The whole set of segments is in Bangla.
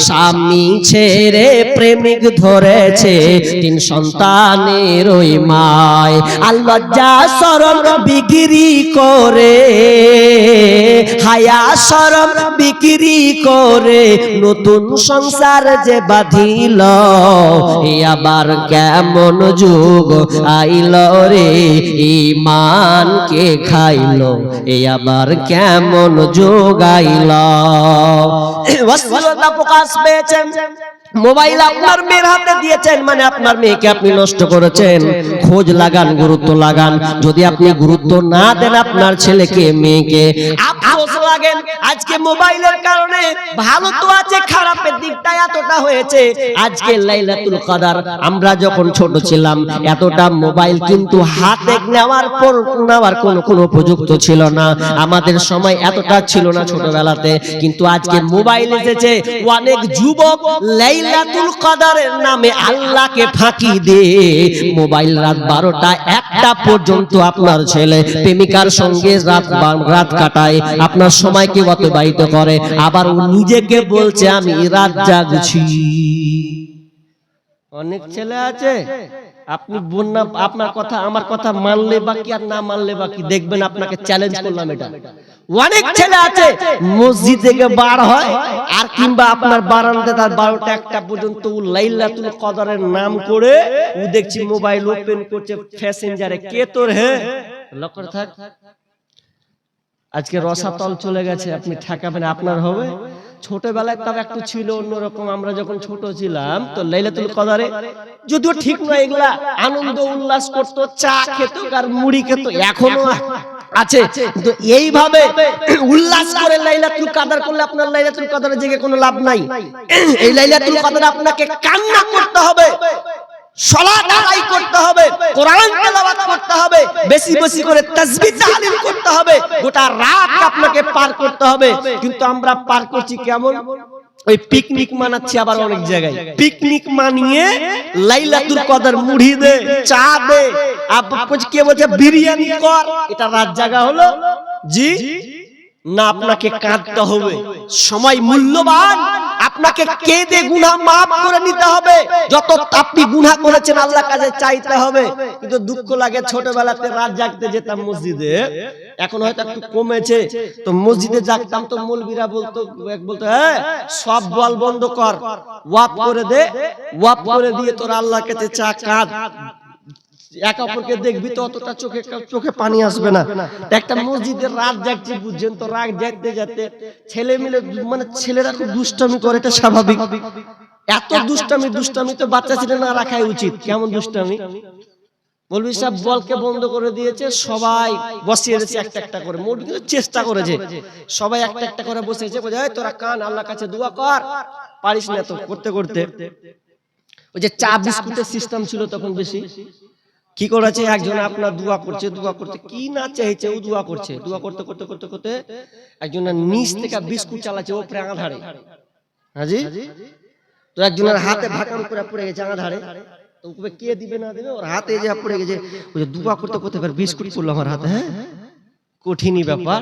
স্বামী ছেড়ে প্রেমিক ধরেছে 3 সন্তানের ওই মায়। আল্লাহ যা শরম বিক্রি করে, হায়া শরম বিক্রি করে নতুন সংসার যে বাঁধিল, এ আবার কেমন যুগ আইল রে, ঈমানকে খাইল, এ আবার কেমন যুগ আইল। অশ্লীলতা প্রকাশ পেয়েছেন, মোবাইল আপনার মেয়ের হাতে দিয়েছেন মানে আপনার মেয়েকে আপনি নষ্ট করেছেন। খোঁজ লাগান, গুরুত্ব লাগান। যদি আপনি গুরুত্ব না দেন আপনার ছেলেকে মেয়েকে, আফসোস লাগেন। আজকে মোবাইলের কারণে ভালো তো আছে, খারাপের দিকটা এতটা হয়েছে। আজকে লাইলাতুল কদর আমরা যখন ছোট ছিলাম এতটা মোবাইল কিন্তু হাতে নেওয়ার পর নেওয়ার কোনো উপযুক্ত ছিল না। আমাদের সময় এতটা ছিল না ছোটবেলাতে, কিন্তু আজকে মোবাইল এসেছে। অনেক যুবক লাইলাতুল কদরের নামে আল্লাহকে ফাঁকি দিয়ে মোবাইল রাত 12টা 1টা পর্যন্ত আপনার ছেলে প্রেমিকার সঙ্গে রাত কাটায়, আপনার সময়কে অতিবাহিত করে, আবার ও নিজেকে বলছে আমি রাত জাগছি। অনেক ছেলে আছে, আপনি বন্যা আপনার কথা আমার কথা মানলে বাকি আর না মানলে বাকি, দেখবেন আপনাকে চ্যালেঞ্জ করলাম এটা। অনেক ছেলে আছে মসজিদ থেকে বার হয় আর কিংবা আপনার বারান্দা তার 12টা 1টা পর্যন্ত লাইলাতুল কদরের নাম করে ও দেখছি মোবাইল ওপেন করছে প্যাসেঞ্জারে। কে তোর হে লক্ষ্য থাক, আজকে রসাতল চলে গেছে, আপনি ঠেকাবেন আপনার হবে। ছোটবেলায় তার একটু ছিল অন্যরকম। আমরা যখন ছোট ছিলাম তো লাইলাতুল কদরে যদিও ঠিক নয়, এগুলা আনন্দ উল্লাস করতো, চা খেত আর মুড়ি খেত, এখনো আছে। কিন্তু এইভাবে উল্লাস করে লাইলাতুল কদর করলে আপনার লাইলাতুল কদরে জেগে কোনো লাভ নাই। এই লাইলাতুল কদরে আপনাকে কান্না করতে হবে, সালাত আদায় করতে হবে, কোরআন তেলাওয়াত করতে হবে, বেশি বেশি করে তাসবিহ তাহলিল করতে হবে, গোটা রাত আপনাকে পার করতে হবে। কিন্তু আমরা পার করছি কেমন? ওই পিকনিক মানাচ্ছি। আবার অনেক জায়গায় পিকনিক মানিয়ে লাইলাতুল কদর মুড়ি দে, চা দে, কে বলছে বিরিয়ানি কর, এটা রাত জাগা হলো? জি না, আপনাকে কাঁদতে হবে, সময় মূল্যবান, আপনাকে কেঁদে গুনাহ মাফ করে নিতে হবে। যত আপনি গুনাহ করেছেন আল্লাহর কাছে চাইতে হবে। কিন্তু দুঃখ লাগে, ছোটবেলাতে রাত জাগতে যেতাম মসজিদে, এখন হয়তো একটু কমেছে, তো মসজিদে জাগতাম তো মৌলবীরা বলতো হ্যাঁ সব বল বন্ধ কর, ওয়াপ করে দে, ওয়াপ করে দিয়ে তোর আল্লাহর কাছে চা কাঁদ, এক অপরকে দেখবি তো অতটা চোখে পানি আসবে না। একটা মসজিদের রাত জাগছি, বুঝছেন তো, রাত জাগতে যেতে ছেলে মিলে মানে ছেলেরা খুব দুষ্টামি করে, এটা স্বাভাবিক। এত দুষ্টামি তো বাচ্চা ছেলে না রাখাই উচিত। কেমন দুষ্টামি? মৌলভী সাহেব বলকে বন্ধ করে দিয়েছে, সবাই বসিয়ে দিয়েছে একটা একটা করে। মৌলভী চেষ্টা করেছে, সবাই একটা একটা করে বসেছে, বলে তোরা কান আল্লাহর কাছে দোয়া কর, পারিস না তো করতে করতে ওই যে চা বিস্কুটের সিস্টেম ছিল তখন বেশি, কি করেছে একজন আপনার দোয়া করছে কি না চাইছে, ও দোয়া করতে করতে একজনের নিচ থেকে বিস্কুট চালাচ্ছে ওপরে আঙাধারে। হাজি তো একজনের হাতে ভাকাম করে পড়ে গেছে আঙাধারে, তো ওকে কে দিবে না দিবে, ওর হাতে যে পড়ে গেছে, ওই যে দোয়া করতে করতে বিস্কুট পড়লো আমার হাতে। হ্যাঁ, কঠিনই ব্যাপার।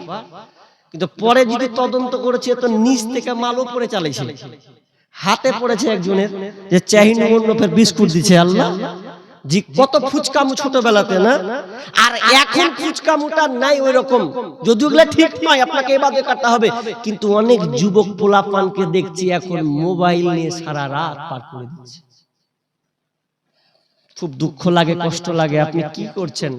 কিন্তু পরে যদি তদন্ত করেছে তো নিচ থেকে মাল উপরে চালাইছে, হাতে পড়েছে একজনের যে চাহিন অন্য ফের বিস্কুট দিচ্ছে। আল্লাহ জি, কত ফুচকামু ছোটবেলাতে না, আর এখন ফুচকামুটা নাই ওই রকম। যদিও ওগুলা ঠিক নয়, আপনাকে এবারে কাটতে হবে। কিন্তু অনেক যুবক পোলাপানকে দেখছি এখন মোবাইল নিয়ে সারা রাত পার করে দিচ্ছে। খুব দুঃখ লাগে, কষ্ট লাগে। আপনি কি করছেন?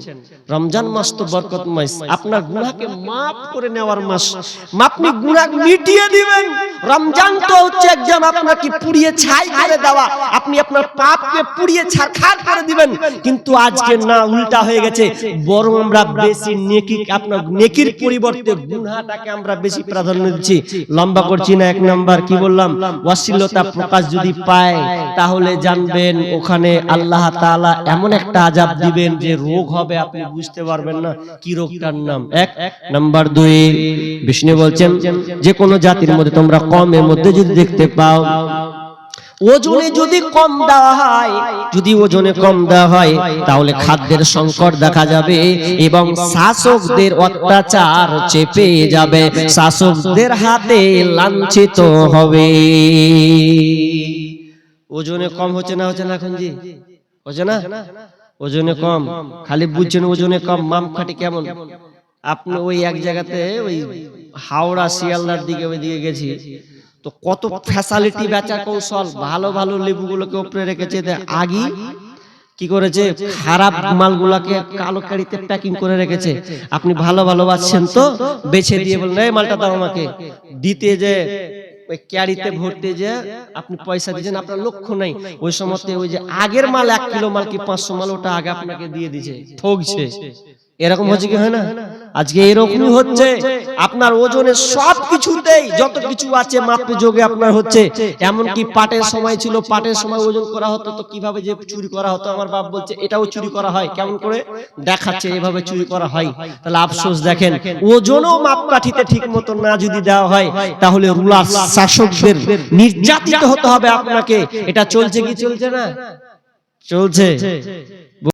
রমজান মাস তো বরকত মাস, আপনার গুনাহকে maaf করে নেওয়ার মাস। আপনি গুনাহ মিটিয়ে দিবেন। রমজান তো হচ্ছে একদম আপনাকে পুড়িয়ে ছাই করে দেওয়া, আপনি আপনার পাপকে পুড়িয়ে ছারখার করে দিবেন। কিন্তু আজকে না, উল্টা হয়ে গেছে। বরং আমরা বেশি নেকি, আপনার নেকির পরিবর্তে গুনাহটাকে আমরা বেশি প্রাধান্য দিচ্ছি। লম্বা করছি না, এক নাম্বার কি বললাম, অশ্লীলতা প্রকাশ যদি পায় তাহলে জানবেন ওখানে আল্লাহ তাআলা এমন একটা আযাব দিবেন যে রোগ হবে, আপনি বুঝতে পারবেন না কি রোগটার নাম। এক নাম্বার 2, বিষ্ণু বলছেন যে কোন জাতির মধ্যে তোমরা কমের মধ্যে যদি দেখতে পাও ওজনে যদি কম দেওয়া হয়, যদি ওজনে কম দেওয়া হয় তাহলে খাদ্যের সংকট দেখা যাবে এবং শাসকদের অত্যাচার চেপে যাবে, শাসকদের হাতে লাঞ্ছিত হবে। ওজনে কম হচ্ছে না এখন জি? হচ্ছে না? ওজনে কম, খালি বুঝছেন ওজনে কম, মাপকাঠি কেমন? আপনি ওই এক জায়গাতে ওই হাওড়া শিয়ালদার দিকে ওই দিকে গেছি, তো কত ফ্যাসিলিটি বেচা কৌশল, ভালো ভালো লেবুগুলোকে উপরে রেখেছে, আগে কি করেছে খারাপ মালগুলাকে কালো কারিতে প্যাকিং করে রেখেছে। আপনি ভালো ভালো বাচ্ছেন তো বেছে দিয়ে বলেন এই মালটা দাও আমাকে, দিতে যে ওই ক্যারিতে ভরতে যে আপনি পয়সা দিয়েছেন আপনার লক্ষ্য নাই, ওই সময়তে ওই যে আগের মাল 1 কিলো মাল কি 500 মাল ওটা আগে আপনাকে দিয়ে দিয়েছে, ঠকছে। এরকম হচ্ছে কি হয় না? আজকে এরকমই হচ্ছে, আপনার ওজনের সব কিছুতেই যত কিছু আছে মাপে যোগে আপনার হচ্ছে। এমন কি পাটের সময় ছিল, পাটের সময় ওজন করা হতো, তো কিভাবে যে চুরি করা হতো, আমার বাপ বলছে এটাও চুরি করা হয়, কেমন করে দেখাচ্ছে এভাবে চুরি করা হয়। তাহলে আফসোস দেখেন, ওজনও মাপকাঠিতে ঠিক মতো না যদি দেওয়া হয় তাহলে রুলার শাসকদের নির্যাতিত হতে হবে আপনাকে। এটা চলছে কি চলছে না? চলছে।